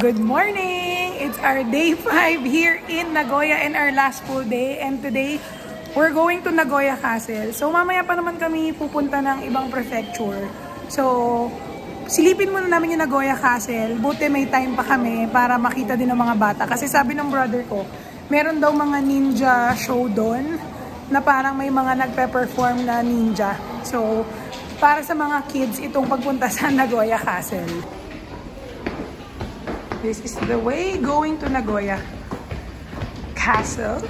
Good morning! It's our day 5 here in Nagoya and our last full day. And today, we're going to Nagoya Castle. So mamaya pa naman kami pupunta ng ibang prefecture. So, silipin muna namin yung Nagoya Castle. Buti may time pa kami para makita din ng mga bata. Kasi sabi ng brother ko, meron daw mga ninja show doon na parang may mga nagpe-perform na ninja. So, para sa mga kids itong pagpunta sa Nagoya Castle. This is the way going to Nagoya Castle.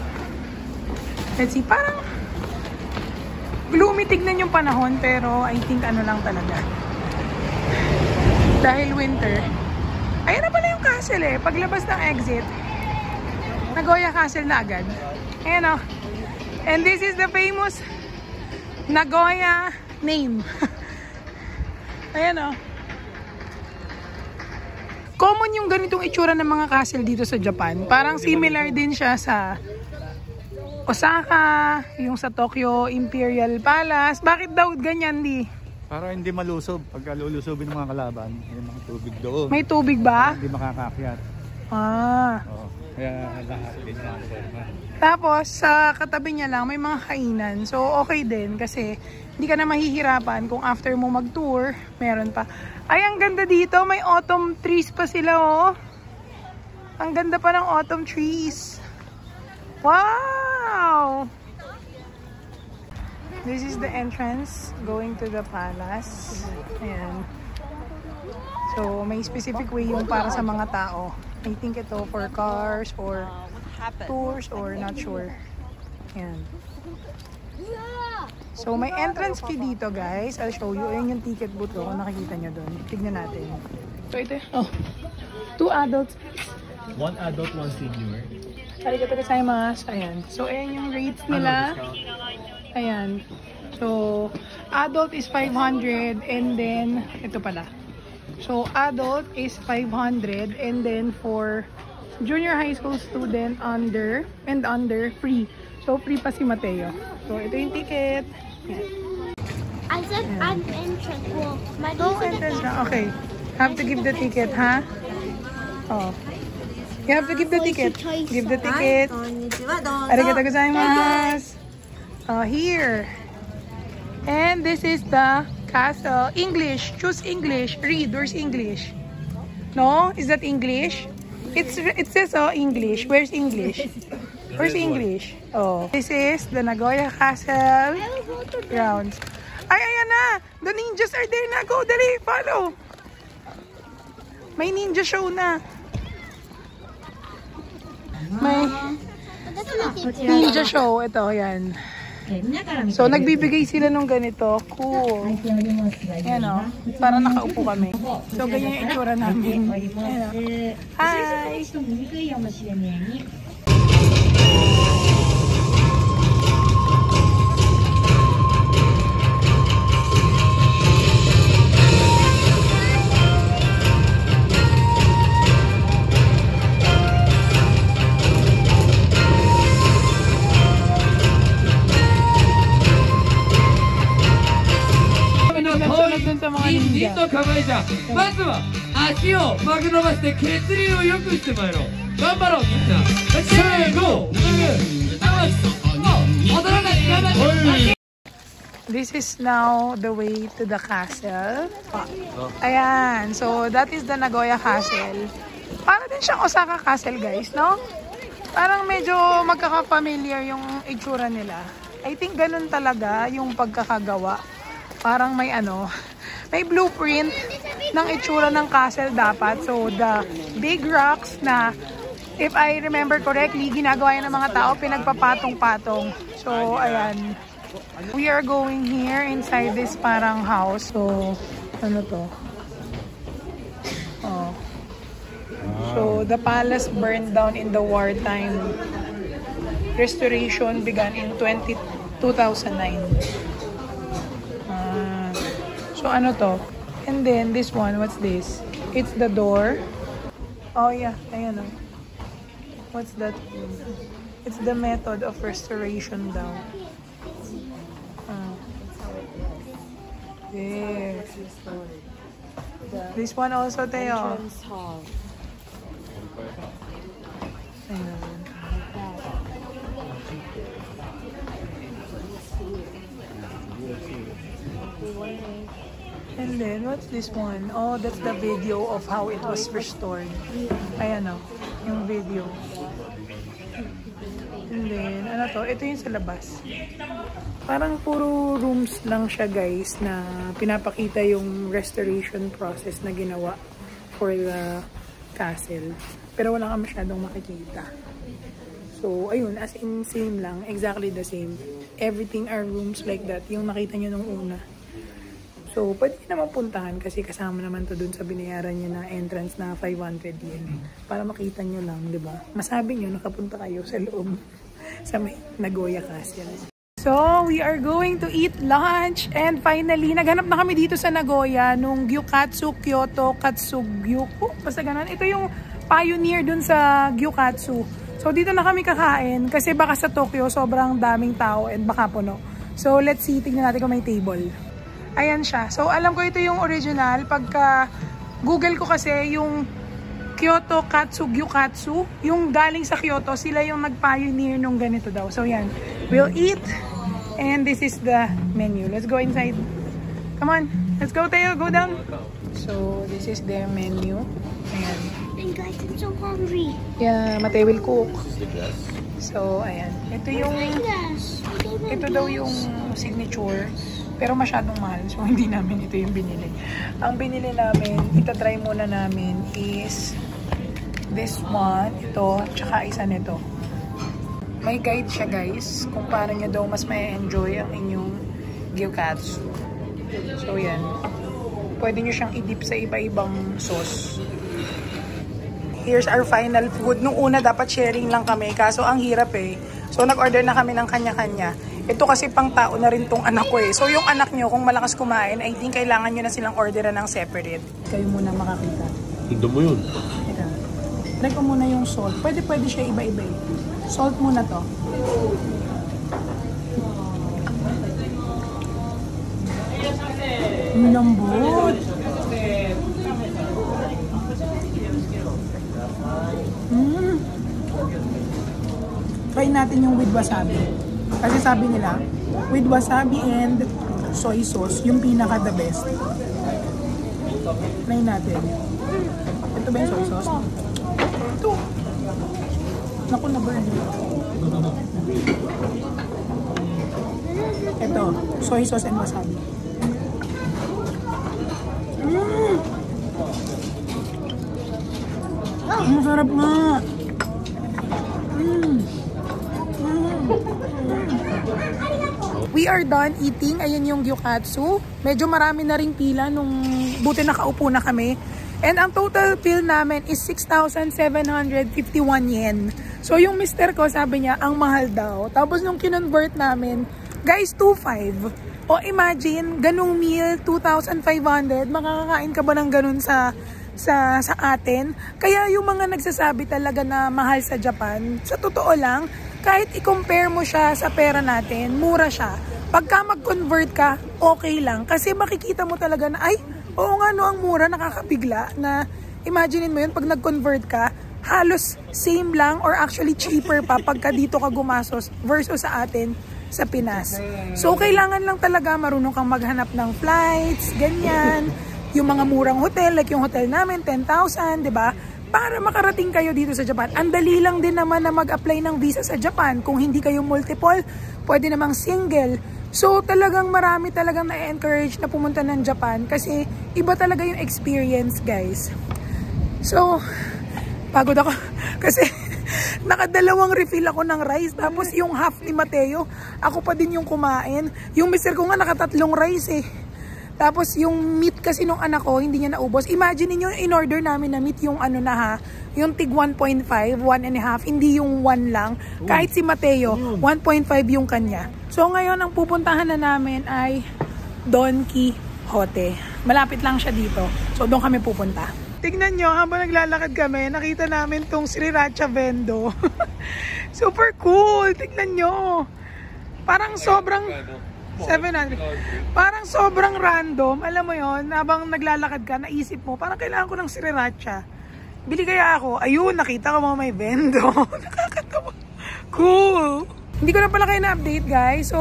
Let's see, parang gloomy tignan yung panahon, pero I think ano lang talaga. Dahil winter. Ayan na pala yung castle eh. Paglabas ng exit, Nagoya Castle na agad. Ayan o. And this is the famous Nagoya name. Ayan o. Common yung ganitong itsura ng mga castle dito sa Japan. Parang similar din siya sa Osaka, yung sa Tokyo Imperial Palace. Bakit daw ganyan, di? Para hindi malusob. Pagka lulusubin ng mga kalaban, may mga tubig doon. May tubig ba? Hindi makakakyat. Ah. Oo. Kaya lahat din mga Tapos, sa katabi niya lang, may mga kainan. So, okay din kasi hindi ka na mahihirapan kung after mo mag-tour, meron pa. Ay, ang ganda dito. May autumn trees pa sila, oh. Ang ganda pa ng autumn trees. Wow! This is the entrance going to the palace. Ayan. So, may specific way yung para sa mga tao. I think ito for cars or tours or not sure. Ayan. So, may entrance fee dito, guys. I'll show you. Ayan yung ticket booth ko. Kung nakikita nyo doon. Tignan natin. So, ito. Oh. 2 adults. 1 adult, 1 senior. Arigatou gozaimasu. Ayan. So, ayan yung rates nila. Ayan. So, adult is 500 and then, ito pala. So, adult is 500 and then for junior high school student under, free. So, free pa si Mateo. So, ito yung ticket. Ayan. I said I'm entrance. Well, my No entrance na. Okay. Have to give the ticket, ha? Oh. You have to give the ticket. Give the ticket. Arigatou gozaimasu. Here. And this is the castle. English. Choose English. Read. Where's English? No? Is that English? It says English. Where's English? Where's English? Oh. This is the Nagoya Castle grounds. Ay, ayan na! The ninjas are there na. Go, dali. Follow. May ninja show na. May ninja show. Ito, yan. So, nagbibigay sila nung ganito. Cool. Ayan o. Para nakaupo kami. So, ganyan yung itsura namin. Ayan o. Hi! This is now the way to the castle. Ayan. So, that is the Nagoya Castle. Para din siyang Osaka Castle, guys, no? Parang medyo magkaka-familiar yung itsura nila. I think ganun talaga yung pagkakagawa. Parang may may blueprint ng itsura ng castle dapat. So, the big rocks na, if I remember correctly, ginagawa yan ng mga tao, pinagpapatong-patong. So, ayan. We are going here inside this parang house. So, ano to? Oh. So, the palace burned down in the wartime. Restoration began in 2009. So, ano to? And then, this one, what's this? It's the door. Oh, yeah. Ayan o. What's that? It's the method of restoration daw. There. This one also, Teo. Ayan. And then, what's this one? Oh, that's the video of how it was restored. Ayan o, yung video. And then, ano to? Ito yung sa labas. Parang puro rooms lang siya guys na pinapakita yung restoration process na ginawa for the castle. Pero wala ka masyadong makikita. So, ayun, as in same lang. Exactly the same. Everything are rooms like that. Yung nakita nyo nung una. So, pwede naman puntahan kasi kasama naman to dun sa binayaran niya na entrance na 500 yen. Para makita nyo lang, di ba? Masabi nyo, nakapunta kayo sa loob sa may Nagoya Castle. So, we are going to eat lunch and finally, naghanap na kami dito sa Nagoya nung Gyukatsu Kyoto Katsugyuku. Basta ganun. Ito yung pioneer dun sa Gyukatsu. So, dito na kami kakain kasi baka sa Tokyo sobrang daming tao and baka puno. So, let's see. Tingnan natin kung may table. Ayan siya. So, alam ko ito yung original. Pagka Google ko kasi yung Kyoto Katsugyukatsu, yung galing sa Kyoto, sila yung nag-pioneer nung ganito daw. So, yan. We'll eat. And this is the menu. Let's go inside. Come on. Let's go, Teo. Go down. So, this is their menu. Ayan. And guys, I'm so hungry. Yeah, Mateo will cook. So, ayan. Ito yung... Yes. Ito daw yung signature. Pero masyadong mahal. So, hindi namin ito yung binili. Ang binili namin, itatry muna namin is this one, ito, tsaka isa nito. May guide siya guys, kung paano nyo daw mas may enjoy ang inyong gyukatsu. So, yan. Pwede nyo siyang i-dip sa iba-ibang sauce. Here's our final food. Nung una, dapat sharing lang kami. Kaso, ang hirap eh. So, nag-order na kami ng kanya-kanya. Ito kasi pang tao na rin tong anak ko eh. So, yung anak nyo, kung malakas kumain, I think kailangan nyo na silang orderan ng separate. Kayo muna makakita. Tignan mo yun. Ito. Try ko muna yung salt. Pwede siya iba-iba eh. Salt muna to. Lambot. Try natin yung with wasabi. Kasi sabi nila, with wasabi and soy sauce, yung pinaka the best. Try natin. Ito ba yung soy sauce? Ito. Naku, na-burn. Ito, soy sauce and wasabi. Ang sarap nga. We are done eating. Ayan yung gyukatsu. Medyo marami na ring pila nung buti nakaupo na kami. And ang total bill namin is 6,751 yen. So yung mister ko sabi niya, ang mahal daw. Tapos nung kinonvert namin, guys, 2,500. O imagine, ganung meal, 2,500. Makakakain ka ba ng ganun sa atin? Kaya yung mga nagsasabi talaga na mahal sa Japan, sa totoo lang, kahit i-compare mo siya sa pera natin, mura siya. Pagka mag-convert ka, okay lang. Kasi makikita mo talaga na, ay, oo nga no, ang mura, nakakabigla. Na imaginein mo yun, pag nag-convert ka, halos same lang or actually cheaper pa pagka dito ka gumasos versus sa atin sa Pinas. So, kailangan lang talaga marunong kang maghanap ng flights, ganyan. Yung mga murang hotel, like yung hotel namin, 10,000, di ba? Para makarating kayo dito sa Japan. Ang dali lang din naman na mag-apply ng visa sa Japan. Kung hindi kayo multiple, pwede namang single. So, talagang marami talagang na-encourage na pumunta ng Japan kasi iba talaga yung experience, guys. So, pagod ako kasi nakadalawang refill ako ng rice. Tapos yung half ni Mateo, ako pa din yung kumain. Yung mister ko nga nakatatlong rice eh. Tapos yung meat kasi nung anak ko, hindi niya naubos. Imagine niyo in-order namin na meat yung ano na ha, yung tig 1.5, 1.5, hindi yung 1 lang. Kahit si Mateo, 1.5 yung kanya. So ngayon, ang pupuntahan na namin ay Don Quijote. Malapit lang siya dito. So doon kami pupunta. Tignan nyo, habang naglalakad kami, nakita namin tong Sriracha Vendo. Super cool! Tignan nyo! Parang sobrang... 700. Parang sobrang random. Alam mo yon, habang naglalakad ka, naisip mo, parang kailangan ko ng sriracha. Bili kaya ako. Ayun, nakita ko mga may vendo. Nakakatawa. Cool. Hindi ko na pala kayo na-update, guys. So,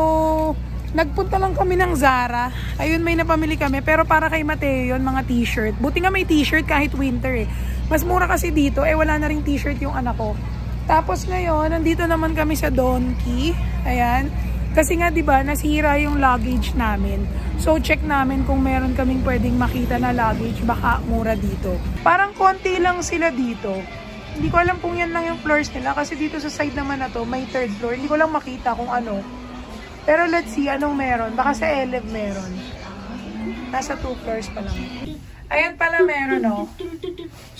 nagpunta lang kami ng Zara. Ayun, may napamili kami. Pero para kay Mateo yun, mga t-shirt. Buti nga may t-shirt kahit winter eh. Mas mura kasi dito. Wala na ring t-shirt yung anak ko. Tapos ngayon, nandito naman kami sa Donkey. Ayan. Kasi nga, diba, nasira yung luggage namin. So, check namin kung meron kaming pwedeng makita na luggage. Baka mura dito. Parang konti lang sila dito. Hindi ko alam kung yan lang yung floors nila. Kasi dito sa side naman na to, may third floor. Hindi ko lang makita kung ano. Pero let's see anong meron. Baka sa Elev meron. Nasa 2 floors pa lang. Ayan pala meron, oh.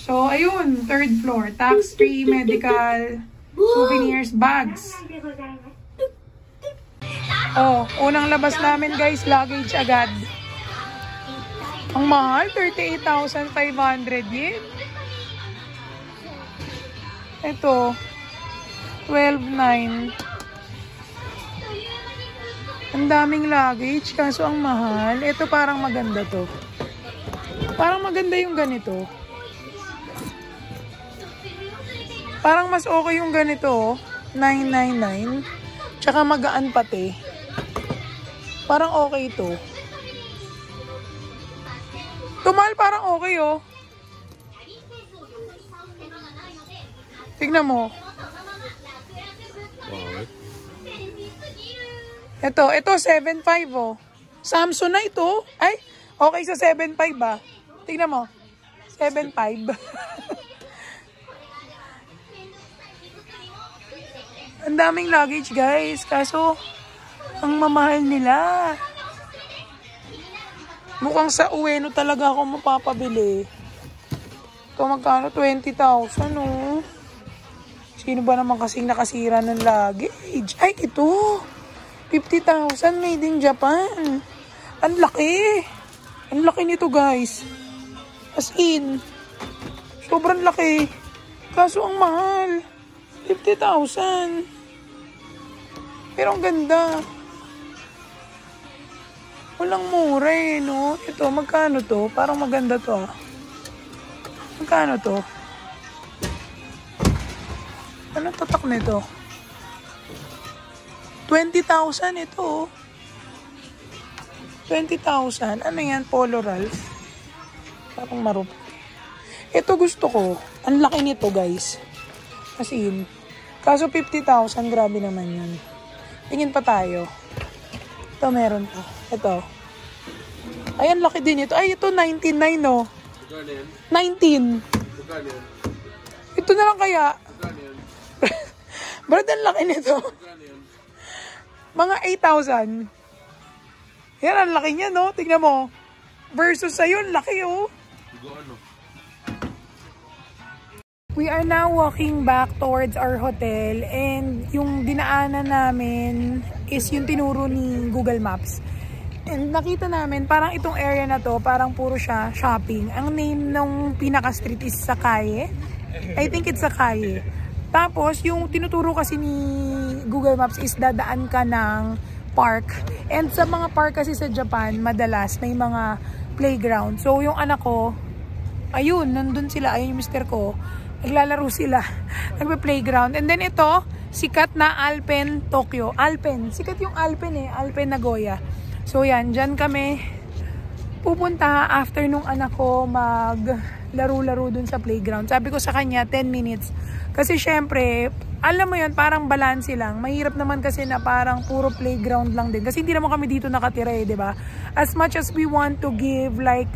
So, ayun. Third floor. Tax-free, medical, souvenirs, bags. Oh, unang labas namin guys, luggage agad. Ang mahal, 38,500 yen. Ito, 12,900. Ang daming luggage, kaso ang mahal. Ito parang maganda to. Parang maganda yung ganito. Parang mas okay yung ganito, 999. Tsaka magaan pati. Parang okay to. Tumal parang okay oh. Tignan mo. Ito 7.5 oh. Samsung na ito. Ay, okay sa 7.5 ba? Tignan mo. 7.5. Ang daming luggage guys. Kaso, ang mamahal nila. Mukhang sa Ueno talaga ako mapapabili. Ito magkano? 20,000 oh. Sino ba naman kasing nakasira ng luggage? Ay, ito. 50,000 made in Japan. Ang laki. Ang laki nito guys. As in. Sobrang laki. Kaso ang mahal. 50,000. Pero ang ganda. Walang mura eh, no? Ito, magkano to? Parang maganda to ah. Magkano to? Anong tatak nito? 20,000 ito. 20,000. Ano yan? Polo Ralph. Parang marup. Ito gusto ko. Ang laki nito guys. As in. Kaso 50,000. Grabe naman yun. Tingin pa tayo. Ito meron pa. Ito. Ay, ang laki din ito. Ay, ito 99 no. 19. Ito na lang kaya. Brad, ang laki nito. Mga 8,000. Yan, ang laki niya, no? Tignan mo. Versus sa'yo, ang laki, oh. We are now walking back towards our hotel. And yung dinaanan namin is yung tinuro ni Google Maps. And nakita namin, parang itong area na to, parang puro siya shopping. Ang name ng pinaka-street is Sakae. I think it's Sakae. Tapos, yung tinuturo kasi ni Google Maps is dadaan ka ng park. And sa mga park kasi sa Japan, madalas may mga playground. So, yung anak ko, ayun, nandun sila, ayun yung mister ko, naglalaro sila, nagpa-playground. And then ito, sikat na Alpen Tokyo. Alpen, sikat yung Alpen eh, Alpen Nagoya. So, yan, dyan kami pupunta after nung anak ko maglaro-laro dun sa playground. Sabi ko sa kanya, 10 minutes. Kasi syempre, alam mo yun, parang balanse lang. Mahirap naman kasi na parang puro playground lang din. Kasi hindi naman kami dito nakatira eh, diba? As much as we want to give like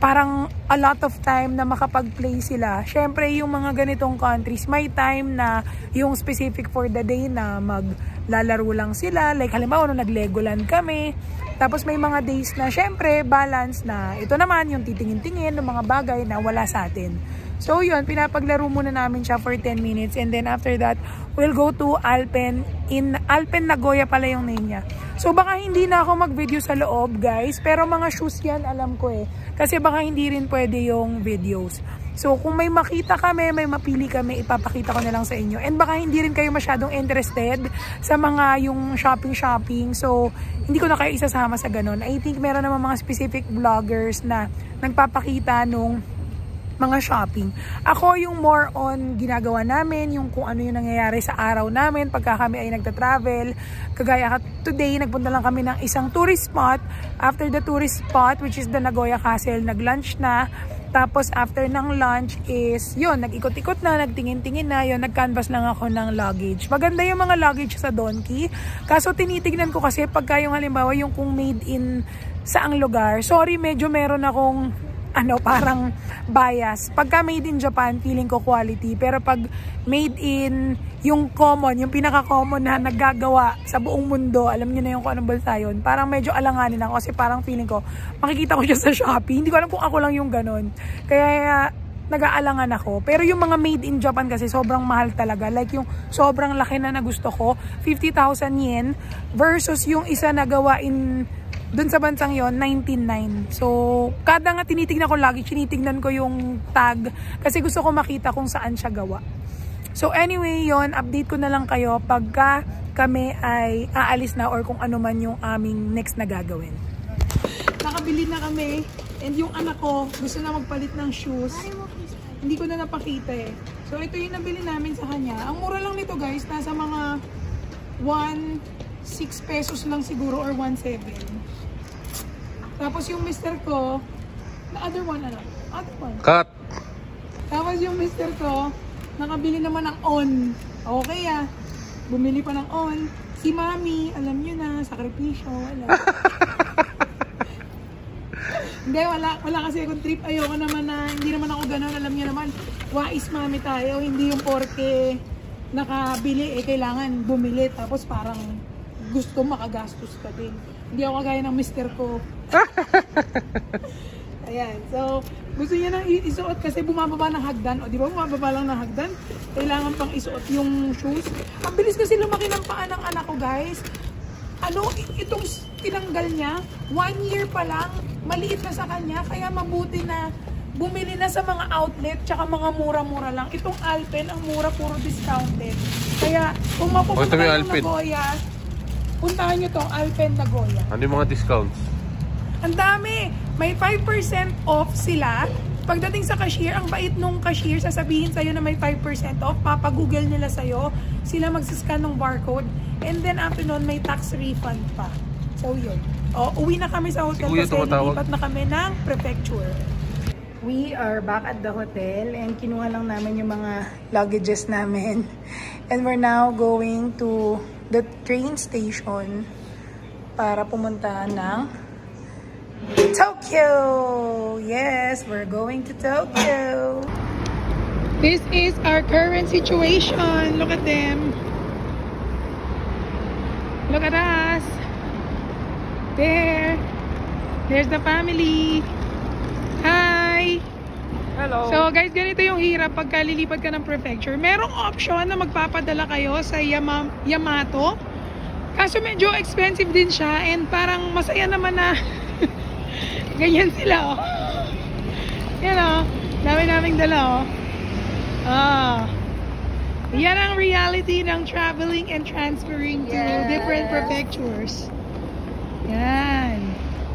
parang a lot of time na makapag-play sila. Syempre, yung mga ganitong countries, may time na yung specific for the day na maglalaro lang sila. Like halimbawa, nung nag-Legoland kami. Tapos may mga days na syempre, balance na ito naman yung titingin-tingin ng mga bagay na wala sa atin. So yun, pinapaglaro muna namin siya for 10 minutes and then after that, we'll go to Alpen. In Alpen Nagoya pala yung name niya. So baka hindi na ako mag-video sa loob guys, pero mga shoes yan alam ko eh. Kasi baka hindi rin pwede yung videos. So kung may makita kami, may mapili kami, ipapakita ko na lang sa inyo. And baka hindi rin kayo masyadong interested sa mga yung shopping. So hindi ko na kayo isasama sa ganun. I think meron naman mga specific vloggers na nagpapakita nung mga shopping. Ako yung more on ginagawa namin, yung kung ano yung nangyayari sa araw namin pagka kami ay nagta-travel. Kagaya today, nagpunta lang kami ng isang tourist spot. After the tourist spot, which is the Nagoya Castle, nag-lunch na. Tapos after ng lunch is, yun, nag-ikot-ikot na, nagtingin-tingin na, yun, nag-canvas lang ako ng luggage. Maganda yung mga luggage sa Donkey. Kaso tinitignan ko kasi pagka yung halimbawa yung kung made in saang lugar. Sorry, medyo meron akong parang bias. Pagka made in Japan, feeling ko quality. Pero pag made in yung common, yung pinaka-common na naggagawa sa buong mundo, alam niyo na yung kung anong bansa yun, parang medyo alanganin ako kasi parang feeling ko, makikita ko siya sa Shopee. Hindi ko alam kung ako lang yung ganun. Kaya nag-aalangan ako. Pero yung mga made in Japan kasi sobrang mahal talaga. Like yung sobrang laki na gusto ko, 50,000 yen versus yung isa na gawa in doon sa bansang yon 19.9. So, kada nga tinitignan ko lagi, tinitignan ko yung tag kasi gusto ko makita kung saan siya gawa. So, anyway, yon update ko na lang kayo pagka kami ay aalis na or kung ano man yung aming next na gagawin. Nakabili na kami and yung anak ko gusto na magpalit ng shoes. Hindi ko na napakita eh. So, ito yung nabili namin sa kanya. Ang mura lang nito guys, nasa mga 1.6 pesos lang siguro or 1.7. Tapos yung mister ko, the other one. Cut! Tapos yung mister ko, nakabili naman ng on. Okay bumili pa ng on. Si mami, alam nyo na, sakripisyo, wala. Hindi, wala kasi akong trip. Ayoko naman na, hindi naman ako ganun. Alam niyo naman, wais mami tayo. Hindi yung porke nakabili, kailangan bumili. Tapos parang gusto makagastos ka din. Hindi ako kagaya ng mister ko. Ayan, so gusto niya nang isuot kasi bumababa ng hagdan. O di ba bumababa lang ng hagdan? Kailangan pang isuot yung shoes. Ang bilis kasi lumaki ng paa ng anak ko guys. Itong tinanggal niya, 1 year pa lang, maliit na sa kanya. Kaya mabuti na bumili na sa mga outlet tsaka mga mura-mura lang. Itong Alpen, ang mura, puro discounted. Kaya kung mapupunta kayo ng Nagoya, puntahan nyo tong Alpen Nagoya. Ano yung mga discounts? Ang dami! May 5% off sila. Pagdating sa cashier, ang bait nung cashier, sasabihin sa'yo na may 5% off. Papag-google nila sa'yo. Sila magsiscan ng barcode. And then after nun, may tax refund pa. So yun. Uwi na kami sa hotel kasi lilipat na kami ng prefecture. We are back at the hotel and kinuha lang namin yung mga luggages namin. And we're now going to the train station para pumunta ng Tokyo! Yes, we're going to Tokyo. This is our current situation. Look at them. Look at us. There's the family. Hi! Hello. So guys, ganito yung hirap pagka lilipad ka ng prefecture. Merong option na magpapadala kayo sa Yamato. Kaso medyo expensive din siya and parang masaya naman na ganyan sila, Yan, dami naming dala, Yan ang reality ng traveling and transferring to different prefectures. Yan.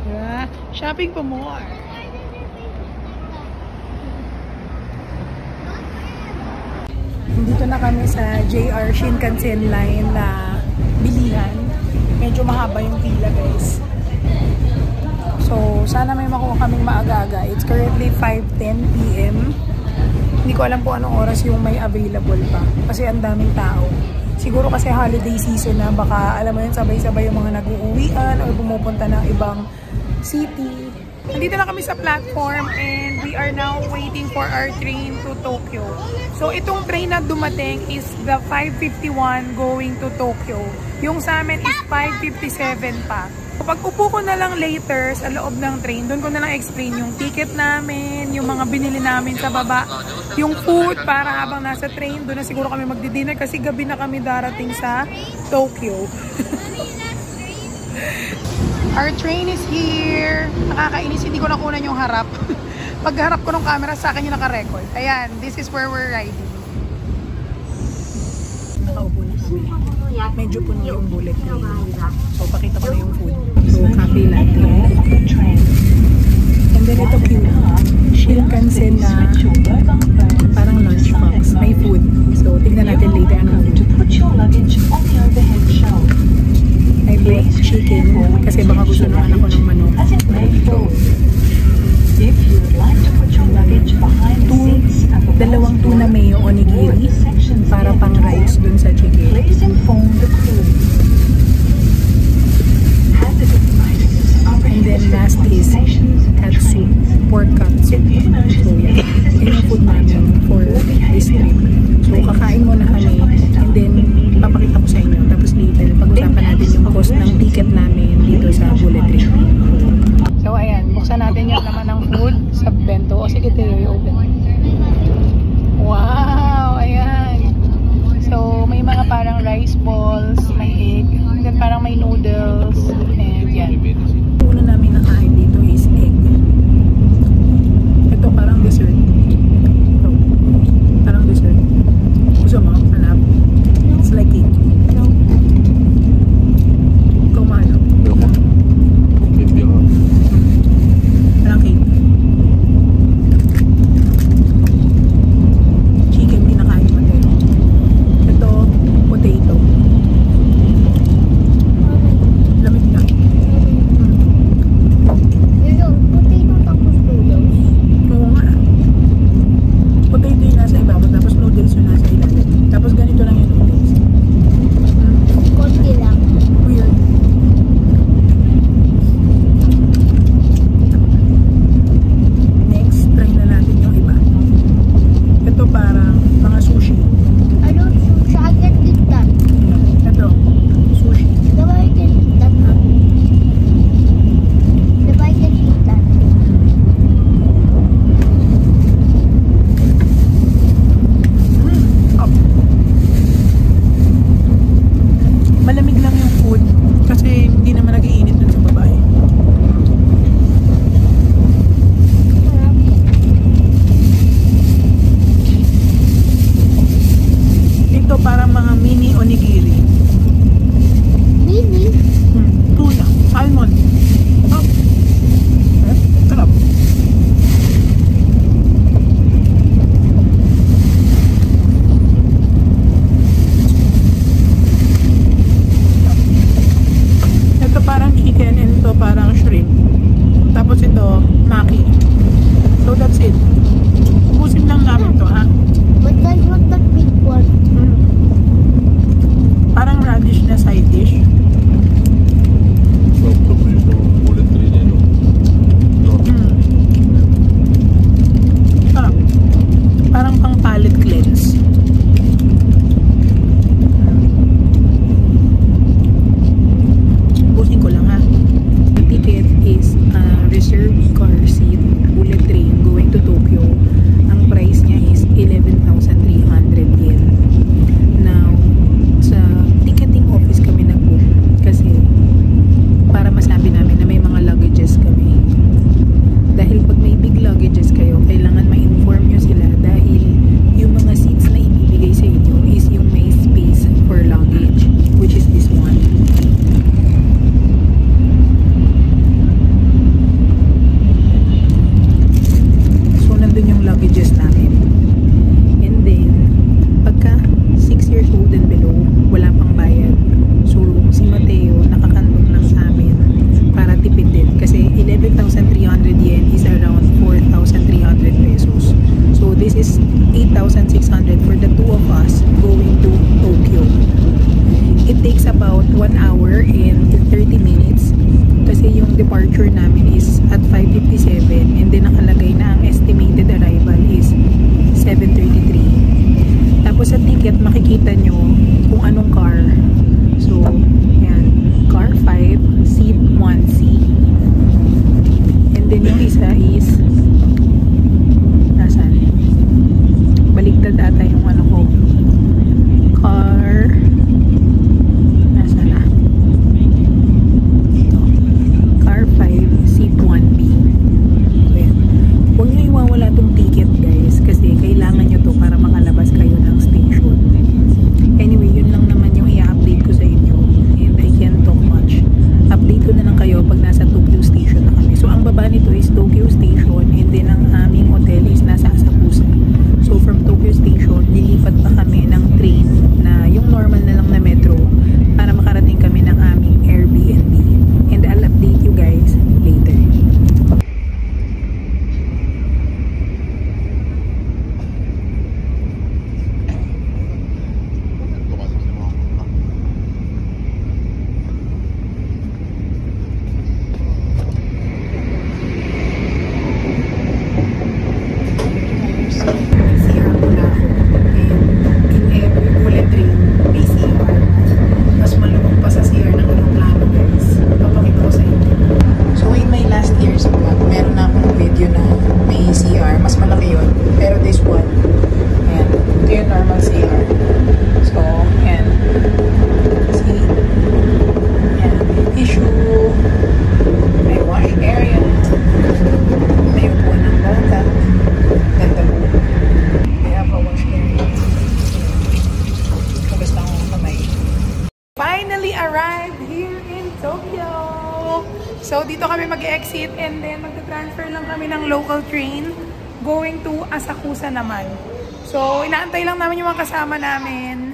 Diba? Shopping for more. Dito na kami sa JR Shinkansen line na bilihan. Medyo mahaba yung pila, guys. So, sana may makuha kaming maaga-aga. It's currently 5:10 p.m. Hindi ko alam po anong oras yung may available pa. Kasi ang daming tao. Siguro kasi holiday season na. Baka, alam mo yun, sabay-sabay yung mga nag-uuwian or pumupunta ng ibang city. Nandito na kami sa platform and we are now waiting for our train to Tokyo. So, itong train na dumating is the 5:51 going to Tokyo. Yung sa amin is 5:57 pa. Pag upo ko na lang later sa loob ng train, doon ko na lang explain yung ticket namin, yung mga binili namin sa baba, yung food para habang nasa train, doon na siguro kami magdi-dinner kasi gabi na kami darating sa Tokyo. Our train is here. Nakakainis, hindi ko nakunan yung harap. Pag harap ko ng camera, sa akin yung naka-record. Ayan, this is where we're riding. Nakaupo na kami. Medyo puno yung bullet train. So, pakita ko na yung food. So, cafe latte. And then ito cute. Shinkansen na parang lunchbox. May food. So, tignan natin later ano. I bought chicken kasi baka gusto ng anak ko ng manok. Dalawang tuna mayo onigiri para pang rice dun sa chicken. And then last is katsu, pork katsu. So yeah, yun yung food namin for this trip. So kakain muna kami and then papakita ko sa inyo. Tapos later, pag-usapan natin yung cost ng ticket namin dito sa bullet train. So ayan, buksan natin yung naman ng food sa bento. O sige, tayo i-open. Wow! Ayan. So may mga parang rice balls, may egg, and then parang may noodles, and yan. Una namin nakain dito is egg. Ito parang dessert. Ito. Parang dessert. Gusto mo? Hanap? It's like cake. Ikaw maano? Parang cake. Chicken kinakain mo tayo. Ito, potato. Lamig na. Potato tapos noodles. Oo nga. Potato yung nasa ibabaw, tapos noodles yung nasa ilalim. Tapos ganito lang yung noodles. Konti lang. Weird. Next, try na natin yung iba. Ito parang mga sushi. Ano? So I can eat that. Ito, sushi. Diba I can eat that? Diba I can eat that? Up. Malamig lang yung food kasi hindi naman nag-iinit dun sa babae. Ito parang mga mini onigiri. Mini? Tuna, salmon. Oh. Sarap. Ito parang chicken and ito parang shrimp. Tapos ito, maki. So that's it. Ubusin lang namin to, ha? But I want that big one. Parang radish na side dish. Sarap. Parang pang palate cleanse. Busin ko lang, ha. The ticket is reserved car seat bullet train going to Tokyo. Ang price niya is 11,300 yen. Now, sa ticketing office kami nag-book kasi para masabi namin na may mga luggages kami. Dahil pag may big luggages kayo, kailangan ma-inform nyo sila dahil yung mga seats na ibibigay sa inyo is yung may space for luggage, which is this one. So, nandun yung luggages namin. And then, pagka 6 years old and below, wala pang bayad. So, si Mateo nakakandong lang sa amin para tipid din. Kasi 11,300 yen is around 4,300 pesos. So, this is 8,600 for the two of us going to Tokyo. It takes about 1 hour and 30 minutes kasi yung departure namin is at 5:57 and then nakalagay na ang estimated arrival is 7:33. Tapos sa ticket makikita nyo kung anong car. So, yan. Car 5, seat 1C. And then yung isa is nasaan? Baligtad ata yung ano ko. Car nasaan na? Ito. Car 5, seat 1B. So, yan. Huwag nyo iwawala tong ticket, guys, kasi kailangan nyo to para makalabas kayo ng station. Anyway, yun lang naman yung i-update finally arrived here in Tokyo. So, dito kami mag-exit and then magta-transfer lang kami ng local train going to Asakusa naman. So, inaantay lang namin yung mga kasama namin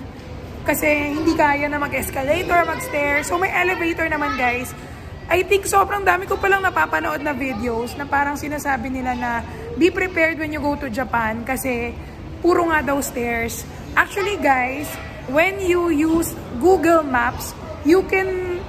kasi hindi kaya na mag-escalator, mag-stairs. So, may elevator naman, guys. I think sobrang dami ko palang napapanood na videos na parang sinasabi nila na be prepared when you go to Japan kasi puro nga daw stairs. Actually, guys, when you use Google Maps, you can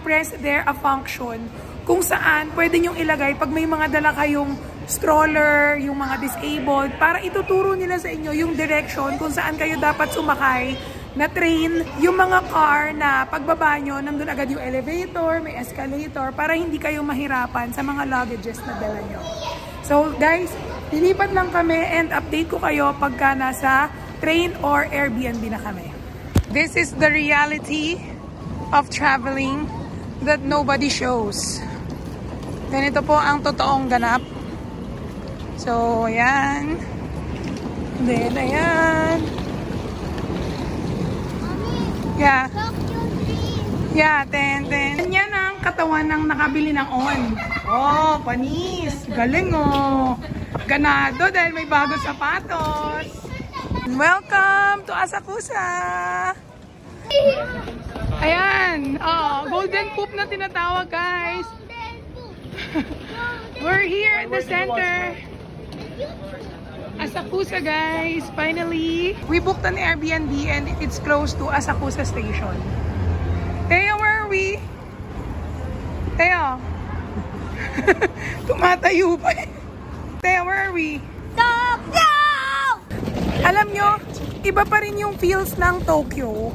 press there a function kung saan pwede nyong ilagay pag may mga dala kayong stroller, yung mga disabled, para ituturo nila sa inyo yung direction kung saan kayo dapat sumakay na train, yung mga car na pagbaba nyo, nandun agad yung elevator, may escalator, para hindi kayo mahirapan sa mga luggages na dala nyo. So guys, lilipat lang kami and update ko kayo pagka nasa train or Airbnb na kami. This is the reality of traveling that nobody shows. Ganito po ang totoong ganap. So, ayan. Then, ayan. Yeah. Yeah, ten. Yan ang katawan ng nakabili ng on. Oh, panis. Galing oh. Ganado dahil may bagong sapatos. Welcome to Asakusa. Ayan. Oh, golden poop na tinatawag, guys. We're here at the center. Asakusa, guys. Finally, we booked an Airbnb and it's close to Asakusa Station. Teo, where are we? Teo. Tumatayo pa. Teo, where are we? Tokyo! Alam nyo, iba pa rin yung feels ng Tokyo.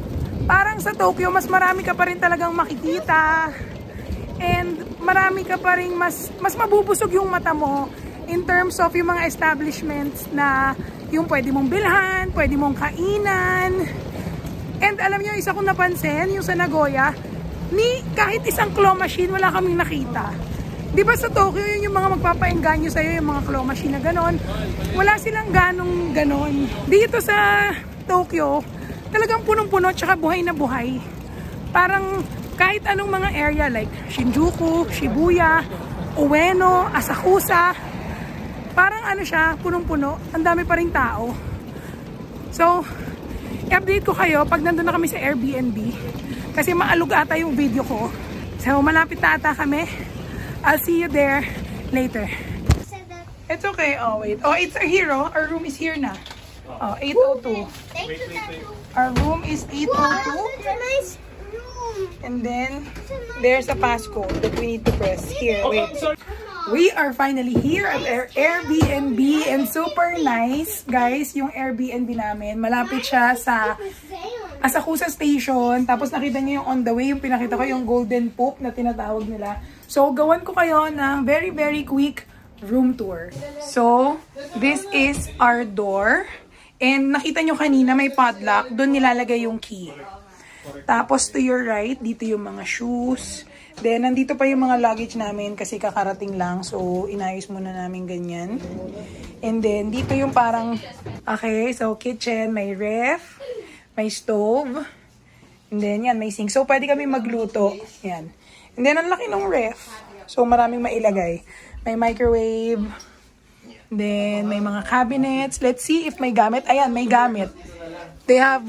Parang sa Tokyo, mas marami ka pa rin talagang makikita. And marami ka pa rin, mas mabubusog yung mata mo in terms of yung mga establishments na yung pwede mong bilhan, pwede mong kainan. And alam nyo, isa kong napansin, yung sa Nagoya, kahit isang claw machine, wala kaming nakita. Di ba sa Tokyo, yun yung mga magpapaengganyo sa'yo, yung mga claw machine na ganon. Wala silang ganong ganon. Dito sa Tokyo, talagang punong-puno, tsaka buhay na buhay. Parang kahit anong mga area like Shinjuku, Shibuya, Ueno, Asakusa, parang ano siya, punong-puno. Ang dami pa ring tao. So, i-update ko kayo pag nandun na kami sa Airbnb. Kasi maalog ata yung video ko. So, malapit na ata kami. I'll see you there later. It's okay. Oh, wait. Oh, it's here. Our room is here na. Oh, 802. Our room is 802. Wow, that's a nice room. And then, there's a passcode that we need to press. Here, wait. We are finally here at our Airbnb and super nice, guys, yung Airbnb namin. Malapit siya sa Asakusa Station. Tapos nakita niyo yung on the way, yung pinakita ko yung golden poop na tinatawag nila. So, gawan ko kayo ng very, very quick room tour. So, this is our door. And nakita nyo kanina may padlock. Doon nilalagay yung key. Tapos to your right, dito yung mga shoes. Then, nandito pa yung mga luggage namin kasi kakarating lang. So, inayos muna namin ganyan. And then, dito yung parang, okay, so kitchen, may ref, may stove. And then, yan, may sink. So, pwede kami magluto. Yan. And then, ang laki ng ref. So, maraming mailagay. May microwave. Then, may mga cabinets. Let's see if may gamit. Ayan, may gamit. They have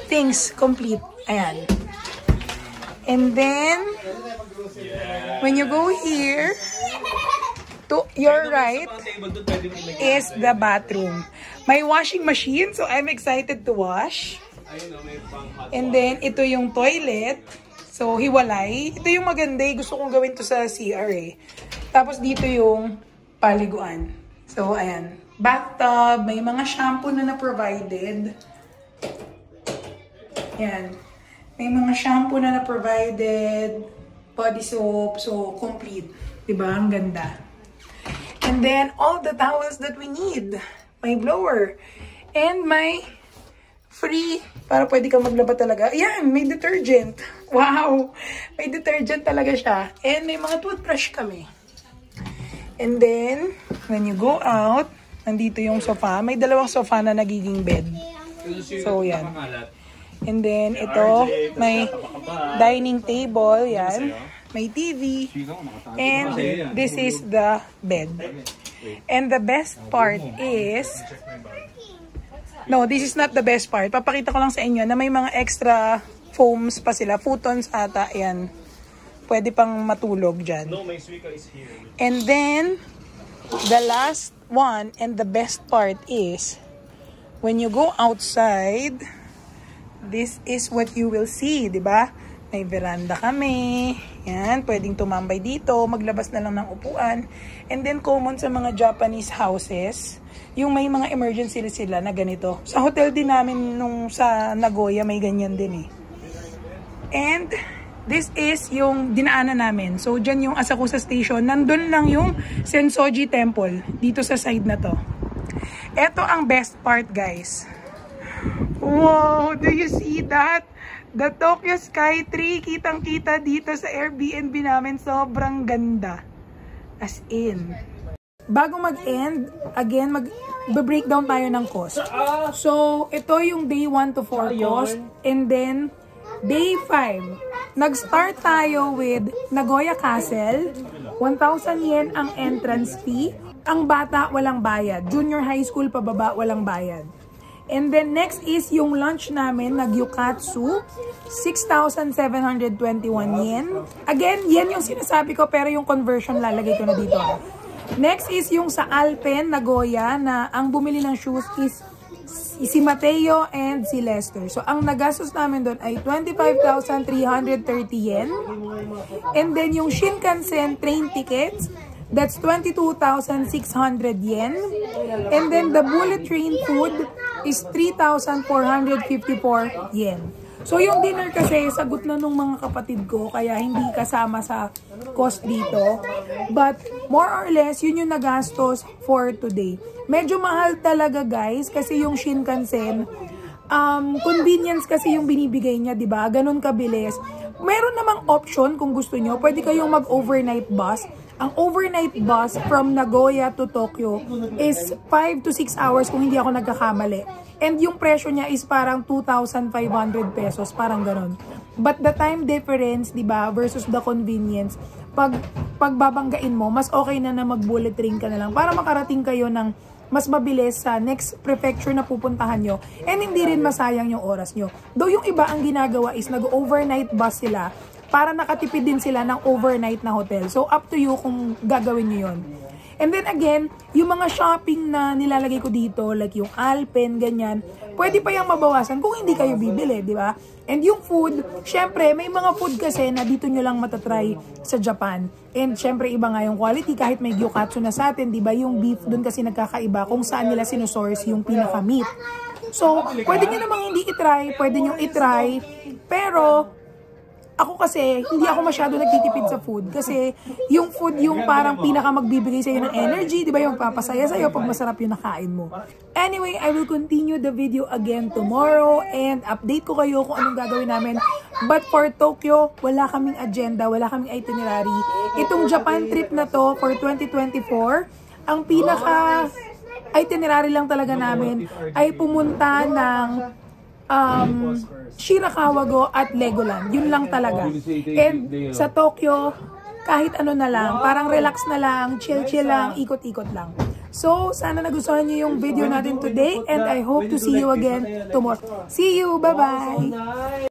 things complete. Ayan. And then, when you go here, to your right is the bathroom. May washing machine, so I'm excited to wash. And then, ito yung toilet. So, hiwalay. Ito yung maganda. Gusto kong gawin to sa CRA. Tapos, dito yung paliguan. So, ayan. Bathtub. May mga shampoo na na-provided. Ayan. May mga shampoo na na-provided. Body soap. So, complete. Diba? Ang ganda. And then, all the towels that we need. May blower. And may free, para pwede kang maglaba talaga. Ayan, may detergent. Wow! May detergent talaga siya. And may mga toothbrush kami. And then, when you go out, nandito yung sofa. May dalawang sofa na nagiging bed. So, yan. And then ito, may dining table, yan. May TV. And this is the bed. And the best part is, no, this is not the best part. Papakita ko lang sa inyo na may mga extra foams pa sila. Futons ata, yan. Pwede pang matulog dyan. No, my suika is here. And then, the last one and the best part is, when you go outside, this is what you will see, di ba? May veranda kami. Yan, pwedeng tumambay dito, maglabas na lang ng upuan. And then, common sa mga Japanese houses, yung may mga emergency sila na ganito. Sa hotel din namin nung sa Nagoya, may ganyan din eh. And, this is yung dinaanan namin. So, dyan yung Asakusa Station. Nandun lang yung Sensoji Temple. Dito sa side na to. Ito ang best part, guys. Wow! Do you see that? The Tokyo Sky Tree. Kitang-kita dito sa Airbnb namin. Sobrang ganda. As in. Bago mag-end, again, mag-breakdown tayo ng cost. So, ito yung day 1 to 4 cost. And then, day 5. Nag-start tayo with Nagoya Castle. 1,000 yen ang entrance fee. Ang bata, walang bayad. Junior high school, pababa, walang bayad. And then next is yung lunch namin, nag-Yukatsu. 6,721 yen. Again, yan yung sinasabi ko, pero yung conversion lalagay ko na dito. Next is yung sa Alpen, Nagoya, na ang bumili ng shoes is si Mateo and si Lester. So, ang nagastos namin doon ay 25,330 yen. And then, yung Shinkansen train tickets, that's 22,600 yen. And then, the bullet train food is 3,454 yen. So, yung dinner kasi, sagot na nung mga kapatid ko, kaya hindi kasama sa cost dito. But, more or less, yun yung nagastos for today. Medyo mahal talaga, guys, kasi yung Shinkansen, convenience kasi yung binibigay niya, diba? Ganun kabilis. Meron namang option kung gusto nyo, pwede kayong mag-overnight bus. Ang overnight bus from Nagoya to Tokyo is 5 to 6 hours kung hindi ako nagkakamali. And yung presyo niya is parang 2,500 pesos, parang ganun. But the time difference, diba, versus the convenience, pagbabanggain mo, mas okay na mag-bullet train ka na lang para makarating kayo ng mas mabilis sa next prefecture na pupuntahan nyo. And hindi rin masayang yung oras nyo. Though yung iba ang ginagawa is nag-overnight bus sila para nakatipid din sila ng overnight na hotel. So, up to you kung gagawin nyo yun. And then again, yung mga shopping na nilalagay ko dito, like yung Alpen, ganyan, pwede pa yung mabawasan kung hindi kayo bibili, di ba? And yung food, syempre, may mga food kasi na dito nyo lang matatry sa Japan. And syempre, iba nga yung quality, kahit may gyokatsu na sa atin, di ba? Yung beef, dun kasi nagkakaiba kung saan nila sinusource yung pinaka-meat. So, pwede nyo namang hindi itry, pwede nyo itry, pero ako kasi, hindi ako masyado nagtitipid sa food. Kasi, yung food yung parang pinaka magbibigay sa'yo ng energy. Di ba yung papasaya sa'yo pag masarap yung nakain mo. Anyway, I will continue the video again tomorrow. And update ko kayo kung anong gagawin namin. But for Tokyo, wala kaming agenda, wala kaming itinerary. Itong Japan trip na to for 2024, ang pinaka itinerary lang talaga namin ay pumunta ng Shirakawago at Legoland. Yun lang talaga. And sa Tokyo, kahit ano na lang, parang relax na lang, chill-chill lang, ikot-ikot lang. So, sana nagustuhan niyo yung video natin today and I hope to see you again tomorrow. See you! Bye-bye!